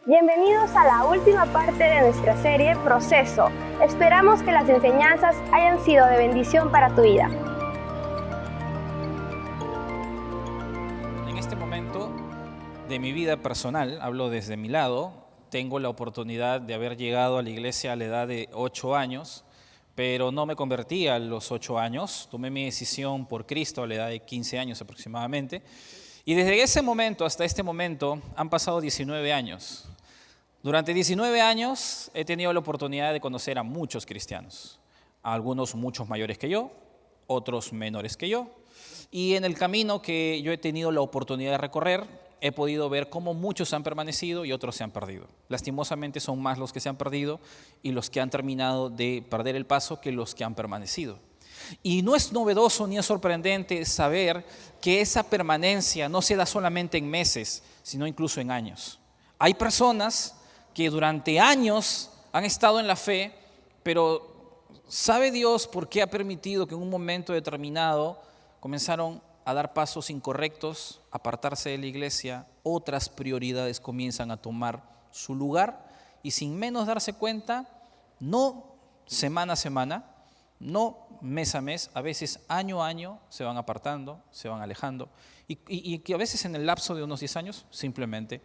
Bienvenidos a la última parte de nuestra serie Proceso. Esperamos que las enseñanzas hayan sido de bendición para tu vida. En este momento de mi vida personal, hablo desde mi lado, tengo la oportunidad de haber llegado a la iglesia a la edad de 8 años, pero no me convertí a los 8 años, tomé mi decisión por Cristo a la edad de 15 años aproximadamente, y desde ese momento hasta este momento han pasado 19 años. Durante 19 años he tenido la oportunidad de conocer a muchos cristianos, a algunos muchos mayores que yo, otros menores que yo, y en el camino que yo he tenido la oportunidad de recorrer, he podido ver cómo muchos han permanecido y otros se han perdido. Lastimosamente son más los que se han perdido y los que han terminado de perder el paso que los que han permanecido. Y no es novedoso ni es sorprendente saber que esa permanencia no se da solamente en meses, sino incluso en años. Hay personas que durante años han estado en la fe, pero ¿sabe Dios por qué ha permitido que en un momento determinado comenzaron a dar pasos incorrectos, apartarse de la iglesia, otras prioridades comienzan a tomar su lugar y sin menos darse cuenta, no semana a semana, no mes a mes, a veces año a año se van apartando, se van alejando y que a veces en el lapso de unos 10 años simplemente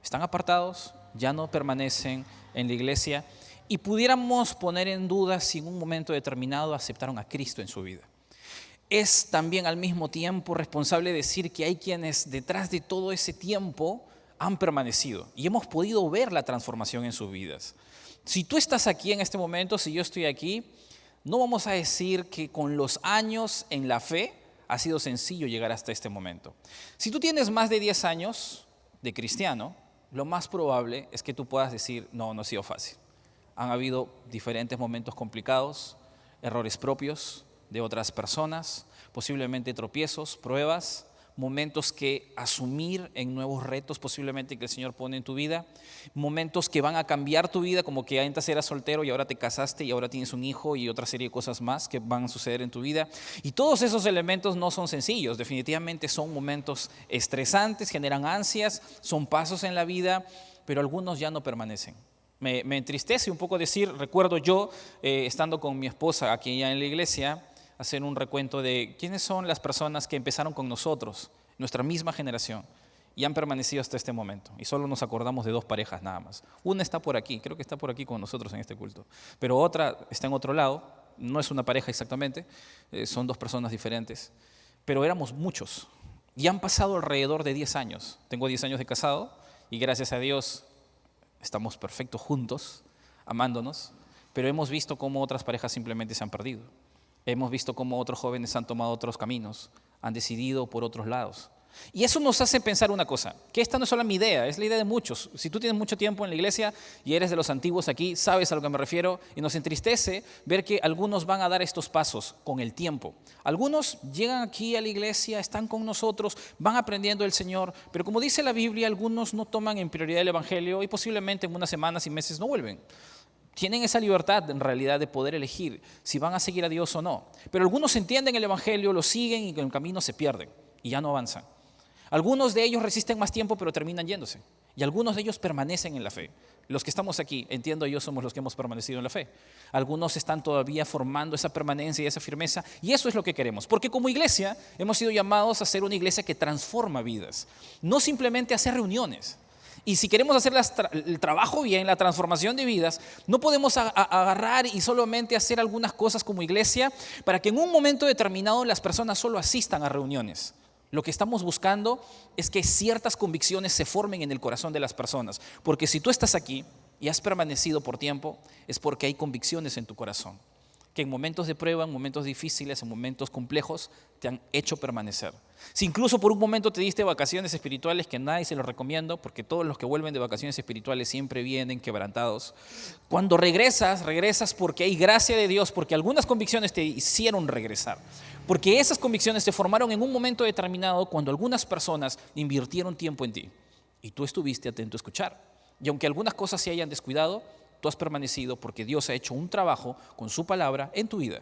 están apartados, ya no permanecen en la iglesia y pudiéramos poner en duda si en un momento determinado aceptaron a Cristo en su vida. Es también al mismo tiempo responsable decir que hay quienes detrás de todo ese tiempo han permanecido y hemos podido ver la transformación en sus vidas. Si tú estás aquí en este momento, si yo estoy aquí, no vamos a decir que con los años en la fe ha sido sencillo llegar hasta este momento. Si tú tienes más de 10 años de cristiano, lo más probable es que tú puedas decir, no ha sido fácil. Han habido diferentes momentos complicados, errores propios de otras personas, posiblemente tropiezos, pruebas, momentos que asumir en nuevos retos posiblemente que el Señor pone en tu vida, momentos que van a cambiar tu vida, como que antes eras soltero y ahora te casaste y ahora tienes un hijo y otra serie de cosas más que van a suceder en tu vida. Y todos esos elementos no son sencillos, definitivamente son momentos estresantes, generan ansias, son pasos en la vida, pero algunos ya no permanecen. Me entristece un poco decir, recuerdo yo, estando con mi esposa aquí ya en la iglesia, hacer un recuento de quiénes son las personas que empezaron con nosotros, nuestra misma generación, y han permanecido hasta este momento. Y solo nos acordamos de 2 parejas nada más. Una está por aquí, creo que está por aquí con nosotros en este culto, pero otra está en otro lado, no es una pareja exactamente, son 2 personas diferentes, pero éramos muchos. Y han pasado alrededor de 10 años. Tengo 10 años de casado y gracias a Dios estamos perfectos juntos, amándonos, pero hemos visto cómo otras parejas simplemente se han perdido. Hemos visto cómo otros jóvenes han tomado otros caminos, han decidido por otros lados. Y eso nos hace pensar una cosa, que esta no es solo mi idea, es la idea de muchos. Si tú tienes mucho tiempo en la iglesia y eres de los antiguos aquí, sabes a lo que me refiero, y nos entristece ver que algunos van a dar estos pasos con el tiempo. Algunos llegan aquí a la iglesia, están con nosotros, van aprendiendo del Señor, pero como dice la Biblia, algunos no toman en prioridad el evangelio y posiblemente en unas semanas y meses no vuelven. Tienen esa libertad en realidad de poder elegir si van a seguir a Dios o no. Pero algunos entienden el evangelio, lo siguen y en el camino se pierden y ya no avanzan. Algunos de ellos resisten más tiempo pero terminan yéndose. Y algunos de ellos permanecen en la fe. Los que estamos aquí, entiendo yo, somos los que hemos permanecido en la fe. Algunos están todavía formando esa permanencia y esa firmeza. Y eso es lo que queremos. Porque como iglesia hemos sido llamados a ser una iglesia que transforma vidas. No simplemente hacer reuniones. Y si queremos hacer el trabajo bien, la transformación de vidas, no podemos agarrar y solamente hacer algunas cosas como iglesia para que en un momento determinado las personas solo asistan a reuniones. Lo que estamos buscando es que ciertas convicciones se formen en el corazón de las personas. Porque si tú estás aquí y has permanecido por tiempo, es porque hay convicciones en tu corazón, que en momentos de prueba, en momentos difíciles, en momentos complejos, te han hecho permanecer. Si incluso por un momento te diste vacaciones espirituales, que nadie se los recomiendo, porque todos los que vuelven de vacaciones espirituales siempre vienen quebrantados. Cuando regresas porque hay gracia de Dios, porque algunas convicciones te hicieron regresar. Porque esas convicciones se formaron en un momento determinado cuando algunas personas invirtieron tiempo en ti. Y tú estuviste atento a escuchar. Y aunque algunas cosas se hayan descuidado, tú has permanecido porque Dios ha hecho un trabajo con su palabra en tu vida.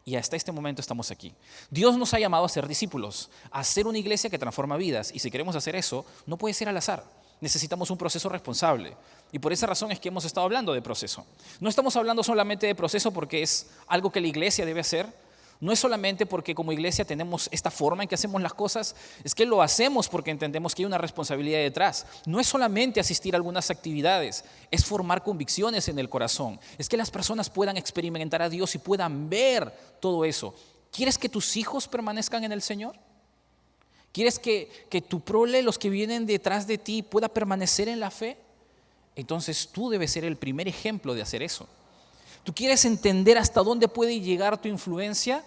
Y hasta este momento estamos aquí. Dios nos ha llamado a ser discípulos, a ser una iglesia que transforma vidas. Y si queremos hacer eso, no puede ser al azar. necesitamos un proceso responsable. Y por esa razón es que hemos estado hablando de proceso. No estamos hablando solamente de proceso porque es algo que la iglesia debe hacer. No es solamente porque como iglesia tenemos esta forma en que hacemos las cosas, es que lo hacemos porque entendemos que hay una responsabilidad detrás. No es solamente asistir a algunas actividades, es formar convicciones en el corazón. Es que las personas puedan experimentar a Dios y puedan ver todo eso. ¿Quieres que tus hijos permanezcan en el Señor? ¿Quieres que tu prole, los que vienen detrás de ti, pueda permanecer en la fe? Entonces tú debes ser el primer ejemplo de hacer eso. ¿Tú quieres entender hasta dónde puede llegar tu influencia?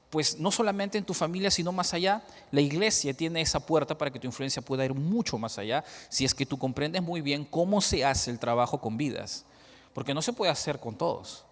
Pues no solamente en tu familia, sino más allá. La iglesia tiene esa puerta para que tu influencia pueda ir mucho más allá, si es que tú comprendes muy bien cómo se hace el trabajo con vidas, porque no se puede hacer con todos.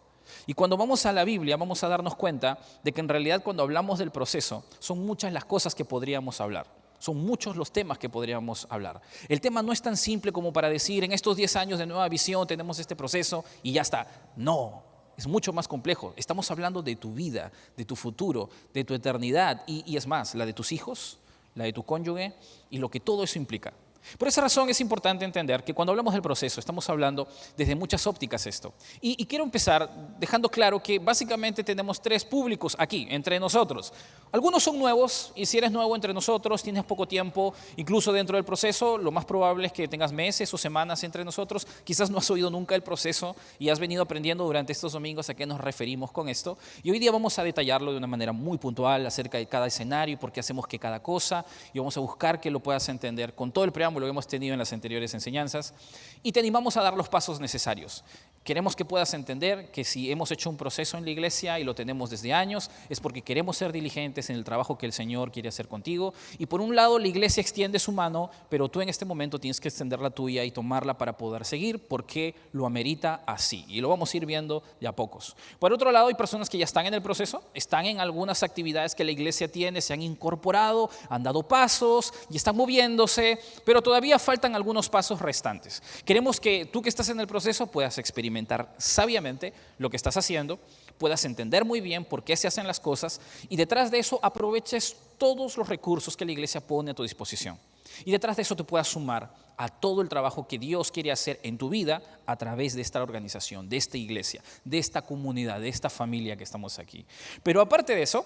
Y cuando vamos a la Biblia vamos a darnos cuenta de que en realidad cuando hablamos del proceso son muchas las cosas que podríamos hablar. Son muchos los temas que podríamos hablar. El tema no es tan simple como para decir en estos 10 años de Nueva Visión tenemos este proceso y ya está. No, es mucho más complejo. Estamos hablando de tu vida, de tu futuro, de tu eternidad y es más, la de tus hijos, la de tu cónyuge y lo que todo eso implica. Por esa razón es importante entender que cuando hablamos del proceso estamos hablando desde muchas ópticas esto. Y quiero empezar dejando claro que básicamente tenemos 3 públicos aquí, entre nosotros. Algunos son nuevos y si eres nuevo entre nosotros, tienes poco tiempo, incluso dentro del proceso, lo más probable es que tengas meses o semanas entre nosotros. Quizás no has oído nunca el proceso y has venido aprendiendo durante estos domingos a qué nos referimos con esto. Y hoy día vamos a detallarlo de una manera muy puntual acerca de cada escenario y por qué hacemos qué cada cosa. Y vamos a buscar que lo puedas entender con todo el preámbulo que hemos tenido en las anteriores enseñanzas y te animamos a dar los pasos necesarios. Queremos que puedas entender que si hemos hecho un proceso en la iglesia y lo tenemos desde años, es porque queremos ser diligentes en el trabajo que el Señor quiere hacer contigo. Y por un lado, la iglesia extiende su mano, pero tú en este momento tienes que extender la tuya y tomarla para poder seguir, porque lo amerita así. Y lo vamos a ir viendo de a pocos. Por otro lado, hay personas que ya están en el proceso, están en algunas actividades que la iglesia tiene, se han incorporado, han dado pasos y están moviéndose, pero todavía faltan algunos pasos restantes. Queremos que tú que estás en el proceso puedas experimentar sabiamente lo que estás haciendo, puedas entender muy bien por qué se hacen las cosas y detrás de eso aproveches todos los recursos que la iglesia pone a tu disposición. Y detrás de eso te puedas sumar a todo el trabajo que Dios quiere hacer en tu vida a través de esta organización, de esta iglesia, de esta comunidad, de esta familia que estamos aquí. Pero aparte de eso,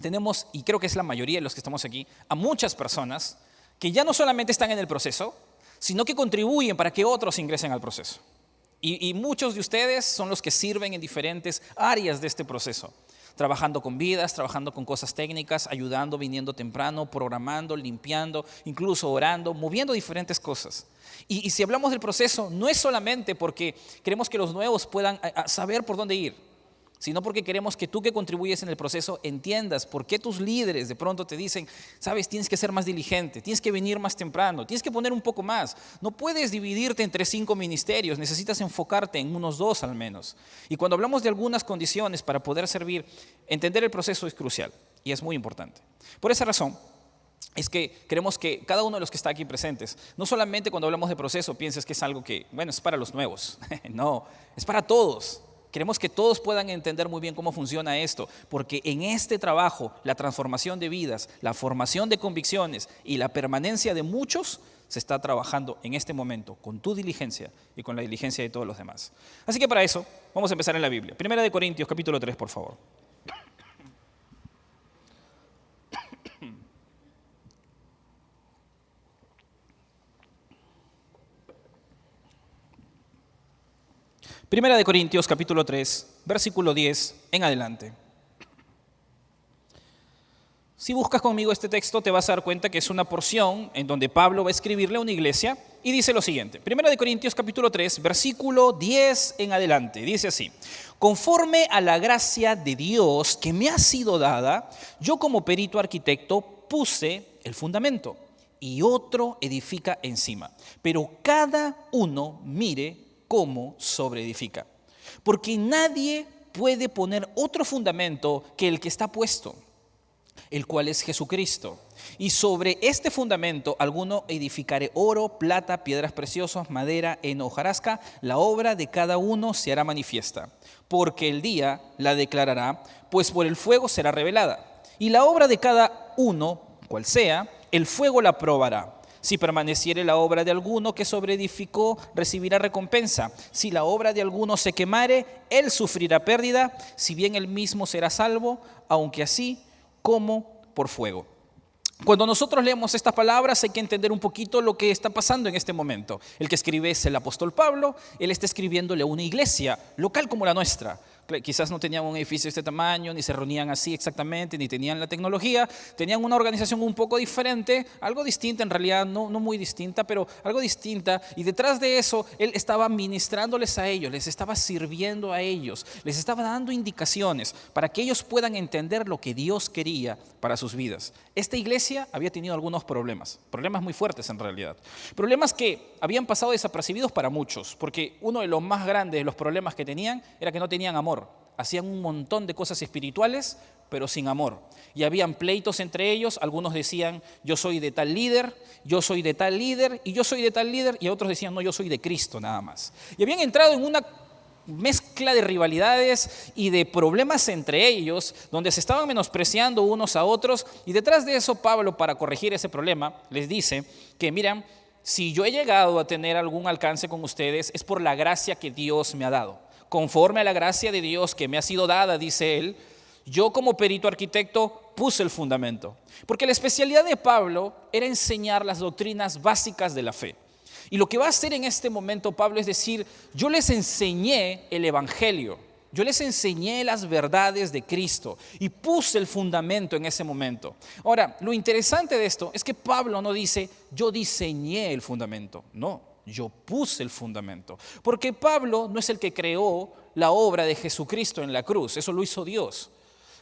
tenemos, y creo que es la mayoría de los que estamos aquí, a muchas personas que ya no solamente están en el proceso, sino que contribuyen para que otros ingresen al proceso. Y muchos de ustedes son los que sirven en diferentes áreas de este proceso, trabajando con vidas, trabajando con cosas técnicas, ayudando, viniendo temprano, programando, limpiando, incluso orando, moviendo diferentes cosas. Y si hablamos del proceso, no es solamente porque queremos que los nuevos puedan saber por dónde ir, sino porque queremos que tú que contribuyes en el proceso entiendas por qué tus líderes de pronto te dicen, sabes, tienes que ser más diligente, tienes que venir más temprano, tienes que poner un poco más. No puedes dividirte entre 5 ministerios, necesitas enfocarte en unos 2 al menos. Y cuando hablamos de algunas condiciones para poder servir, entender el proceso es crucial y es muy importante. Por esa razón, es que queremos que cada uno de los que está aquí presentes, no solamente cuando hablamos de proceso pienses que es algo que, bueno, es para los nuevos. No, es para todos. Queremos que todos puedan entender muy bien cómo funciona esto, porque en este trabajo, la transformación de vidas, la formación de convicciones y la permanencia de muchos, se está trabajando en este momento con tu diligencia y con la diligencia de todos los demás. Así que para eso, vamos a empezar en la Biblia. Primera de Corintios, capítulo 3, por favor. Primera de Corintios, capítulo 3, versículo 10 en adelante. Si buscas conmigo este texto, te vas a dar cuenta que es una porción en donde Pablo va a escribirle a una iglesia y dice lo siguiente. Primera de Corintios, capítulo 3, versículo 10 en adelante. Dice así: conforme a la gracia de Dios que me ha sido dada, yo como perito arquitecto puse el fundamento y otro edifica encima. Pero cada uno mire cómo sobreedifica. Porque nadie puede poner otro fundamento que el que está puesto, el cual es Jesucristo. Y sobre este fundamento alguno edificará oro, plata, piedras preciosas, madera, heno, hojarasca. La obra de cada uno se hará manifiesta, porque el día la declarará, pues por el fuego será revelada. Y la obra de cada uno, cual sea, el fuego la probará. Si permaneciere la obra de alguno que sobreedificó, recibirá recompensa. Si la obra de alguno se quemare, él sufrirá pérdida, si bien él mismo será salvo, aunque así como por fuego. Cuando nosotros leemos estas palabras hay que entender un poquito lo que está pasando en este momento. El que escribe es el apóstol Pablo, él está escribiéndole a una iglesia local como la nuestra. Quizás no tenían un edificio de este tamaño, ni se reunían así exactamente, ni tenían la tecnología. Tenían una organización un poco diferente, algo distinta en realidad, no muy distinta, pero algo distinta. Y detrás de eso, él estaba ministrándoles a ellos, les estaba sirviendo a ellos, les estaba dando indicaciones para que ellos puedan entender lo que Dios quería para sus vidas. Esta iglesia había tenido algunos problemas muy fuertes en realidad. Problemas que habían pasado desapercibidos para muchos, porque uno de los más grandes de los problemas que tenían era que no tenían amor. Hacían un montón de cosas espirituales, pero sin amor. Y habían pleitos entre ellos. Algunos decían, yo soy de tal líder, yo soy de tal líder, y yo soy de tal líder. Y otros decían, no, yo soy de Cristo nada más. Y habían entrado en una mezcla de rivalidades y de problemas entre ellos, donde se estaban menospreciando unos a otros. Y detrás de eso, Pablo, para corregir ese problema, les dice que, miren, si yo he llegado a tener algún alcance con ustedes, es por la gracia que Dios me ha dado. Conforme a la gracia de Dios que me ha sido dada, dice él, yo como perito arquitecto puse el fundamento. Porque la especialidad de Pablo era enseñar las doctrinas básicas de la fe. Y lo que va a hacer en este momento Pablo es decir, yo les enseñé el evangelio, yo les enseñé las verdades de Cristo y puse el fundamento en ese momento. Ahora, lo interesante de esto es que Pablo no dice, yo diseñé el fundamento, no. Yo puse el fundamento, porque Pablo no es el que creó la obra de Jesucristo en la cruz, eso lo hizo Dios.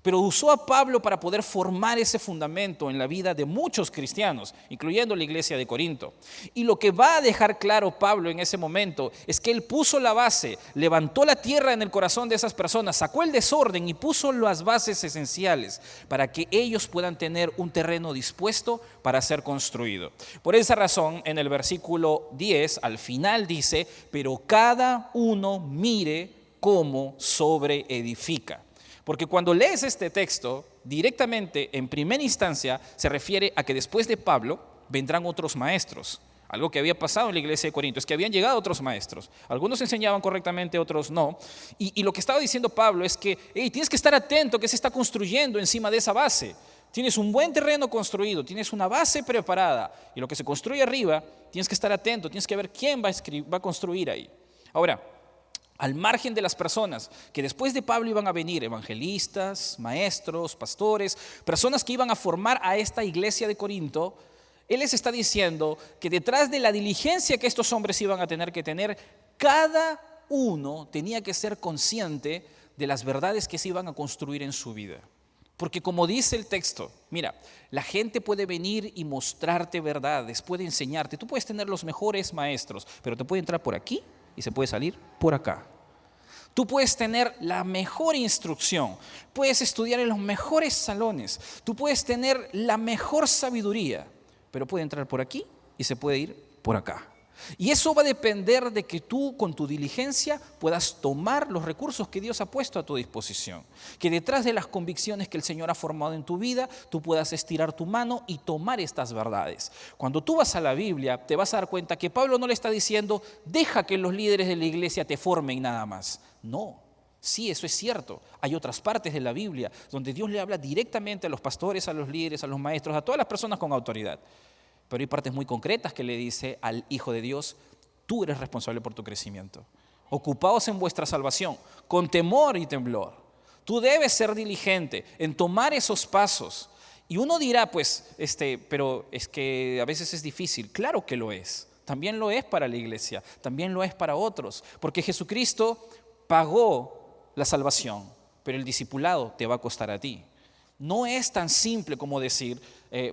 Pero usó a Pablo para poder formar ese fundamento en la vida de muchos cristianos, incluyendo la iglesia de Corinto. Y lo que va a dejar claro Pablo en ese momento es que él puso la base, levantó la tierra en el corazón de esas personas, sacó el desorden y puso las bases esenciales para que ellos puedan tener un terreno dispuesto para ser construido. Por esa razón, en el versículo 10, al final dice, pero cada uno mire cómo sobreedifica. Porque cuando lees este texto, directamente, en primera instancia, se refiere a que después de Pablo vendrán otros maestros. Algo que había pasado en la iglesia de Corinto, es que habían llegado otros maestros. Algunos enseñaban correctamente, otros no. Y lo que estaba diciendo Pablo es que tienes que estar atento que se está construyendo encima de esa base. Tienes un buen terreno construido, tienes una base preparada. Y lo que se construye arriba, tienes que estar atento, tienes que ver quién va a construir ahí. Ahora, al margen de las personas que después de Pablo iban a venir, evangelistas, maestros, pastores, personas que iban a formar a esta iglesia de Corinto, él les está diciendo que detrás de la diligencia que estos hombres iban a tener que tener, cada uno tenía que ser consciente de las verdades que se iban a construir en su vida. Porque como dice el texto, mira, la gente puede venir y mostrarte verdades, puede enseñarte. Tú puedes tener los mejores maestros, pero te puede entrar por aquí y se puede salir por acá. Tú puedes tener la mejor instrucción, puedes estudiar en los mejores salones, tú puedes tener la mejor sabiduría, pero puede entrar por aquí y se puede ir por acá. Y eso va a depender de que tú con tu diligencia puedas tomar los recursos que Dios ha puesto a tu disposición. Que detrás de las convicciones que el Señor ha formado en tu vida, tú puedas estirar tu mano y tomar estas verdades. Cuando tú vas a la Biblia, te vas a dar cuenta que Pablo no le está diciendo, deja que los líderes de la iglesia te formen nada más. No, sí, eso es cierto. Hay otras partes de la Biblia donde Dios le habla directamente a los pastores, a los líderes, a los maestros, a todas las personas con autoridad. Pero hay partes muy concretas que le dice al Hijo de Dios, tú eres responsable por tu crecimiento. Ocupaos en vuestra salvación, con temor y temblor. Tú debes ser diligente en tomar esos pasos. Y uno dirá, pues, pero es que a veces es difícil. Claro que lo es. También lo es para la iglesia, también lo es para otros. Porque Jesucristo pagó la salvación, pero el discipulado te va a costar a ti. No es tan simple como decir,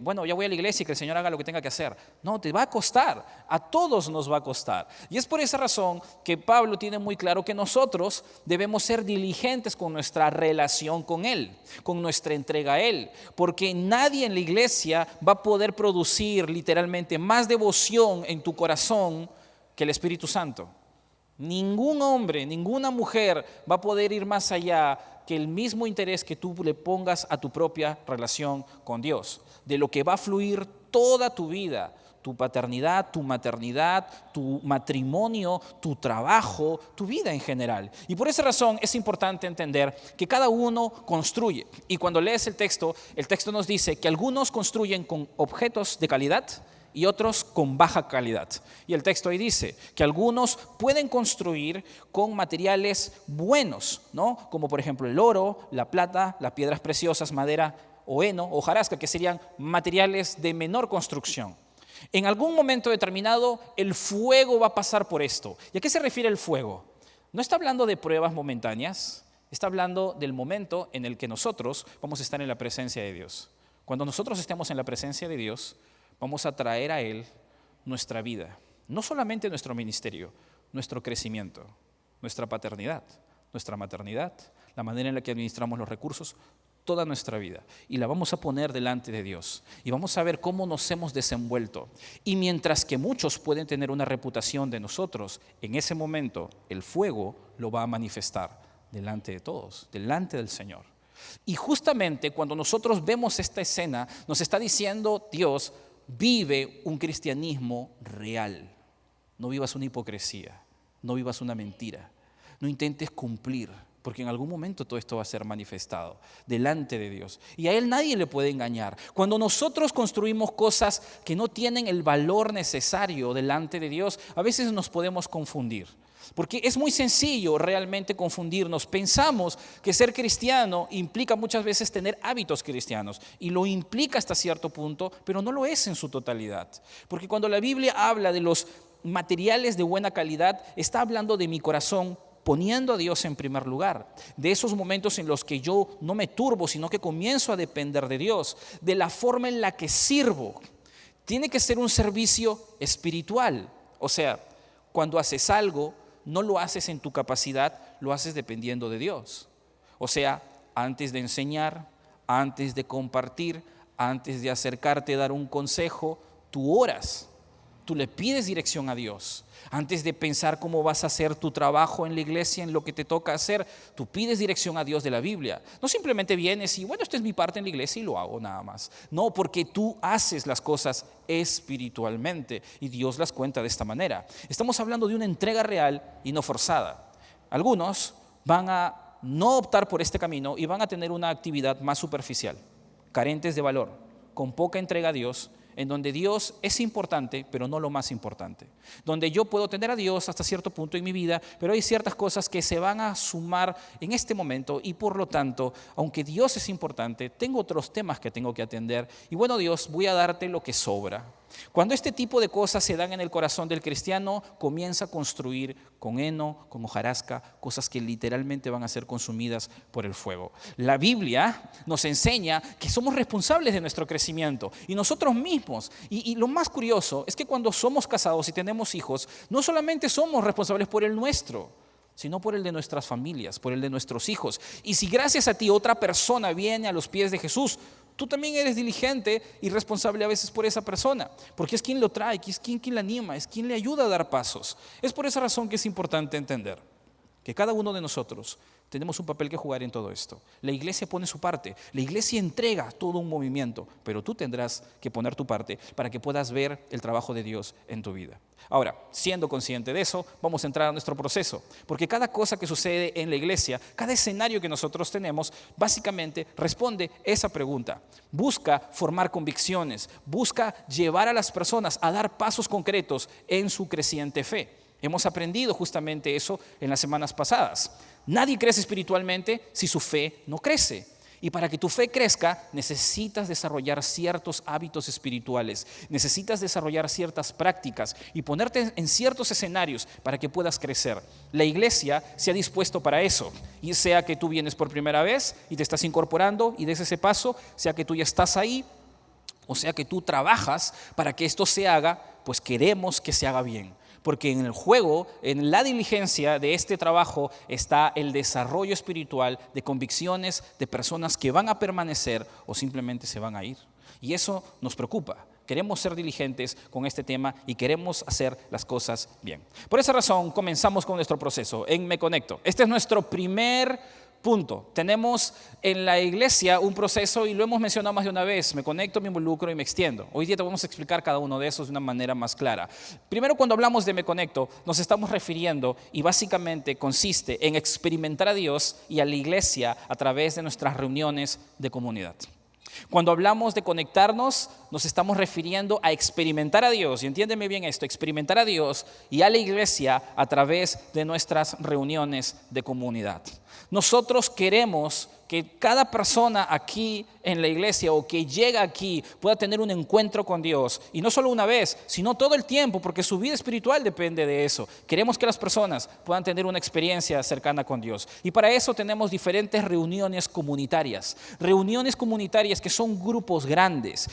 bueno, ya voy a la iglesia y que el Señor haga lo que tenga que hacer. No, te va a costar, a todos nos va a costar. Y es por esa razón que Pablo tiene muy claro que nosotros debemos ser diligentes con nuestra relación con Él, con nuestra entrega a Él, porque nadie en la iglesia va a poder producir literalmente más devoción en tu corazón que el Espíritu Santo. Ningún hombre, ninguna mujer va a poder ir más allá que el mismo interés que tú le pongas a tu propia relación con Dios, de lo que va a fluir toda tu vida, tu paternidad, tu maternidad, tu matrimonio, tu trabajo, tu vida en general. Y por esa razón es importante entender que cada uno construye. Y cuando lees el texto nos dice que algunos construyen con objetos de calidad y otros con baja calidad. Y el texto ahí dice que algunos pueden construir con materiales buenos, ¿no? Como por ejemplo el oro, la plata, las piedras preciosas, madera o heno o hojarasca, que serían materiales de menor construcción. En algún momento determinado, el fuego va a pasar por esto. ¿Y a qué se refiere el fuego? No está hablando de pruebas momentáneas, está hablando del momento en el que nosotros vamos a estar en la presencia de Dios. Cuando nosotros estemos en la presencia de Dios, vamos a traer a Él nuestra vida. No solamente nuestro ministerio, nuestro crecimiento, nuestra paternidad, nuestra maternidad, la manera en la que administramos los recursos, toda nuestra vida, y la vamos a poner delante de Dios y vamos a ver cómo nos hemos desenvuelto. Y mientras que muchos pueden tener una reputación de nosotros, en ese momento el fuego lo va a manifestar delante de todos, delante del Señor. Y justamente cuando nosotros vemos esta escena, nos está diciendo Dios: vive un cristianismo real, no vivas una hipocresía, no vivas una mentira, no intentes cumplir, porque en algún momento todo esto va a ser manifestado delante de Dios. Y a Él nadie le puede engañar. Cuando nosotros construimos cosas que no tienen el valor necesario delante de Dios, a veces nos podemos confundir. Porque es muy sencillo realmente confundirnos. Pensamos que ser cristiano implica muchas veces tener hábitos cristianos. Y lo implica hasta cierto punto, pero no lo es en su totalidad. Porque cuando la Biblia habla de los materiales de buena calidad, está hablando de mi corazón poniendo a Dios en primer lugar, de esos momentos en los que yo no me turbo, sino que comienzo a depender de Dios, de la forma en la que sirvo. Tiene que ser un servicio espiritual, o sea, cuando haces algo, no lo haces en tu capacidad, lo haces dependiendo de Dios. O sea, antes de enseñar, antes de compartir, antes de acercarte a dar un consejo, tú oras, tú le pides dirección a Dios. Antes de pensar cómo vas a hacer tu trabajo en la iglesia, en lo que te toca hacer, tú pides dirección a Dios de la Biblia. No simplemente vienes y, bueno, esta es mi parte en la iglesia y lo hago nada más. No, porque tú haces las cosas espiritualmente y Dios las cuenta de esta manera. Estamos hablando de una entrega real y no forzada. Algunos van a no optar por este camino y van a tener una actividad más superficial, carentes de valor, con poca entrega a Dios, en donde Dios es importante, pero no lo más importante. Donde yo puedo tener a Dios hasta cierto punto en mi vida, pero hay ciertas cosas que se van a sumar en este momento y por lo tanto, aunque Dios es importante, tengo otros temas que tengo que atender y bueno, Dios, voy a darte lo que sobra. Cuando este tipo de cosas se dan en el corazón del cristiano, comienza a construir con heno, con hojarasca, cosas que literalmente van a ser consumidas por el fuego. La Biblia nos enseña que somos responsables de nuestro crecimiento y nosotros mismos. Y lo más curioso es que cuando somos casados y tenemos hijos, no solamente somos responsables por el nuestro, sino por el de nuestras familias, por el de nuestros hijos. Y si gracias a ti otra persona viene a los pies de Jesús, tú también eres diligente y responsable a veces por esa persona, porque es quien lo trae, es quien le anima, es quien le ayuda a dar pasos. Es por esa razón que es importante entender que cada uno de nosotros tenemos un papel que jugar en todo esto. La iglesia pone su parte, la iglesia entrega todo un movimiento, pero tú tendrás que poner tu parte para que puedas ver el trabajo de Dios en tu vida. Ahora, siendo consciente de eso, vamos a entrar a nuestro proceso, porque cada cosa que sucede en la iglesia, cada escenario que nosotros tenemos, básicamente responde esa pregunta. Busca formar convicciones, busca llevar a las personas a dar pasos concretos en su creciente fe. Hemos aprendido justamente eso en las semanas pasadas. Nadie crece espiritualmente si su fe no crece. Y para que tu fe crezca, necesitas desarrollar ciertos hábitos espirituales, necesitas desarrollar ciertas prácticas y ponerte en ciertos escenarios para que puedas crecer. La iglesia se ha dispuesto para eso, y sea que tú vienes por primera vez y te estás incorporando y des ese paso, sea que tú ya estás ahí, o sea que tú trabajas para que esto se haga, pues queremos que se haga bien. Porque en el juego, en la diligencia de este trabajo está el desarrollo espiritual de convicciones de personas que van a permanecer o simplemente se van a ir. Y eso nos preocupa. Queremos ser diligentes con este tema y queremos hacer las cosas bien. Por esa razón comenzamos con nuestro proceso en Me Conecto. Este es nuestro primer Punto. Tenemos en la iglesia un proceso y lo hemos mencionado más de una vez. Me conecto, me involucro y me extiendo. Hoy día te vamos a explicar cada uno de esos de una manera más clara. Primero, cuando hablamos de me conecto, nos estamos refiriendo y básicamente consiste en experimentar a Dios y a la iglesia a través de nuestras reuniones de comunidad. Cuando hablamos de conectarnos, nos estamos refiriendo a experimentar a Dios, y entiéndeme bien esto, experimentar a Dios y a la iglesia a través de nuestras reuniones de comunidad. Nosotros queremos que cada persona aquí en la iglesia o que llega aquí pueda tener un encuentro con Dios. Y no solo una vez, sino todo el tiempo, porque su vida espiritual depende de eso. Queremos que las personas puedan tener una experiencia cercana con Dios. Y para eso tenemos diferentes reuniones comunitarias. Reuniones comunitarias que son grupos grandes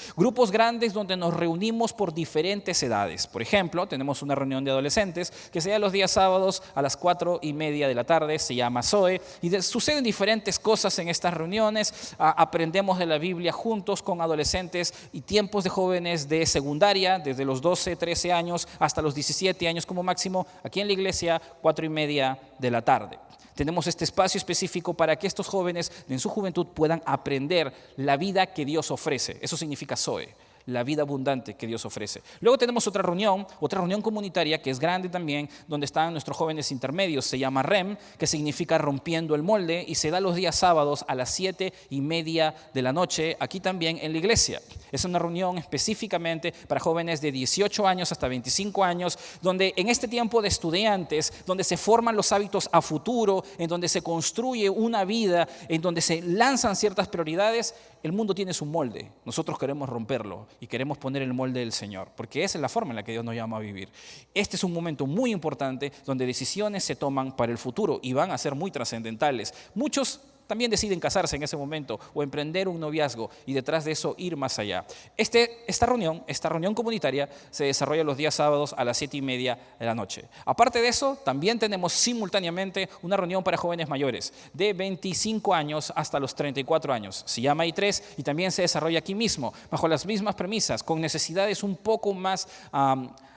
donde nos reunimos por diferentes edades. Por ejemplo, tenemos una reunión de adolescentes que se da los días sábados a las 4:30 de la tarde, se llama Zoe, y suceden diferentes cosas en estas reuniones. Aprendemos de la Biblia juntos con adolescentes y tiempos de jóvenes de secundaria, desde los 12, 13 años hasta los 17 años como máximo, aquí en la iglesia, 4:30 de la tarde. Tenemos este espacio específico para que estos jóvenes en su juventud puedan aprender la vida que Dios ofrece. Eso significa Zoe, la vida abundante que Dios ofrece. Luego tenemos otra reunión comunitaria que es grande también, donde están nuestros jóvenes intermedios. Se llama REM, que significa rompiendo el molde, y se da los días sábados a las 7:30 de la noche, aquí también en la iglesia. Es una reunión específicamente para jóvenes de 18 años hasta 25 años, donde en este tiempo de estudiantes, donde se forman los hábitos a futuro, en donde se construye una vida, en donde se lanzan ciertas prioridades. El mundo tiene su molde, nosotros queremos romperlo y queremos poner el molde del Señor, porque esa es la forma en la que Dios nos llama a vivir. Este es un momento muy importante donde decisiones se toman para el futuro y van a ser muy trascendentales. Muchos también deciden casarse en ese momento o emprender un noviazgo y detrás de eso ir más allá. Esta reunión comunitaria se desarrolla los días sábados a las 7:30 de la noche. Aparte de eso, también tenemos simultáneamente una reunión para jóvenes mayores de 25 años hasta los 34 años. Se llama I3 y también se desarrolla aquí mismo, bajo las mismas premisas, con necesidades un poco más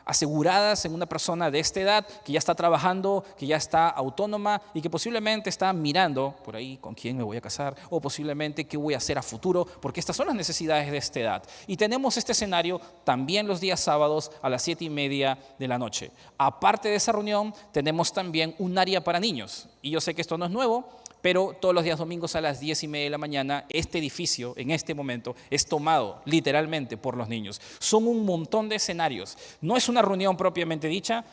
aseguradas en una persona de esta edad que ya está trabajando, que ya está autónoma y que posiblemente está mirando por ahí con quién me voy a casar o posiblemente qué voy a hacer a futuro, porque estas son las necesidades de esta edad. Y tenemos este escenario también los días sábados a las 7:30 de la noche. Aparte de esa reunión, tenemos también un área para niños. Y yo sé que esto no es nuevo, pero todos los días domingos a las 10:30 de la mañana, este edificio en este momento es tomado literalmente por los niños. Son un montón de escenarios. No es una reunión propiamente dicha,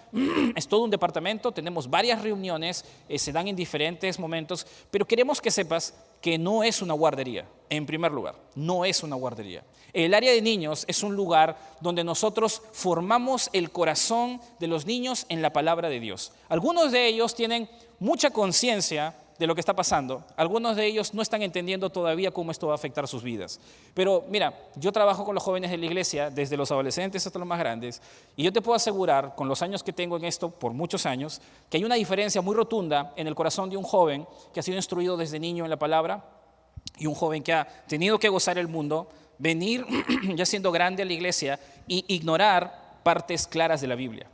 es todo un departamento, tenemos varias reuniones, se dan en diferentes momentos, pero queremos que sepas que no es una guardería, en primer lugar, no es una guardería. El área de niños es un lugar donde nosotros formamos el corazón de los niños en la palabra de Dios. Algunos de ellos tienen mucha conciencia de lo que está pasando. Algunos de ellos no están entendiendo todavía cómo esto va a afectar sus vidas. Pero mira, yo trabajo con los jóvenes de la iglesia, desde los adolescentes hasta los más grandes, y yo te puedo asegurar, con los años que tengo en esto, por muchos años, que hay una diferencia muy rotunda en el corazón de un joven que ha sido instruido desde niño en la palabra y un joven que ha tenido que gozar el mundo, venir ya siendo grande a la iglesia y ignorar partes claras de la Biblia.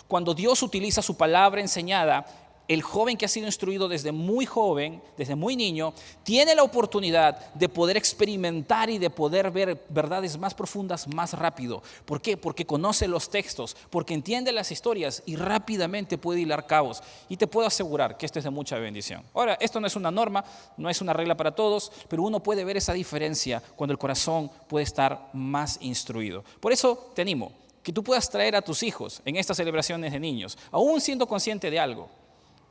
Cuando Dios utiliza su palabra enseñada, el joven que ha sido instruido desde muy joven, desde muy niño, tiene la oportunidad de poder experimentar y de poder ver verdades más profundas más rápido. ¿Por qué? Porque conoce los textos, porque entiende las historias y rápidamente puede hilar cabos. Y te puedo asegurar que esto es de mucha bendición. Ahora, esto no es una norma, no es una regla para todos, pero uno puede ver esa diferencia cuando el corazón puede estar más instruido. Por eso te animo que tú puedas traer a tus hijos en estas celebraciones de niños, aún siendo consciente de algo,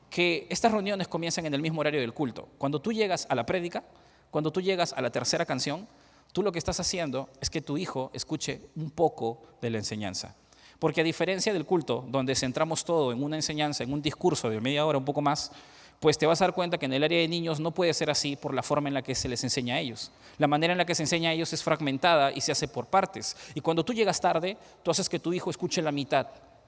que estas reuniones comienzan en el mismo horario del culto. Cuando tú llegas a la prédica, cuando tú llegas a la tercera canción, tú lo que estás haciendo es que tu hijo escuche un poco de la enseñanza. Porque a diferencia del culto, donde centramos todo en una enseñanza, en un discurso de media hora, un poco más, pues te vas a dar cuenta que en el área de niños no puede ser así por la forma en la que se les enseña a ellos. La manera en la que se enseña a ellos es fragmentada y se hace por partes. Y cuando tú llegas tarde, tú haces que tu hijo escuche la mitad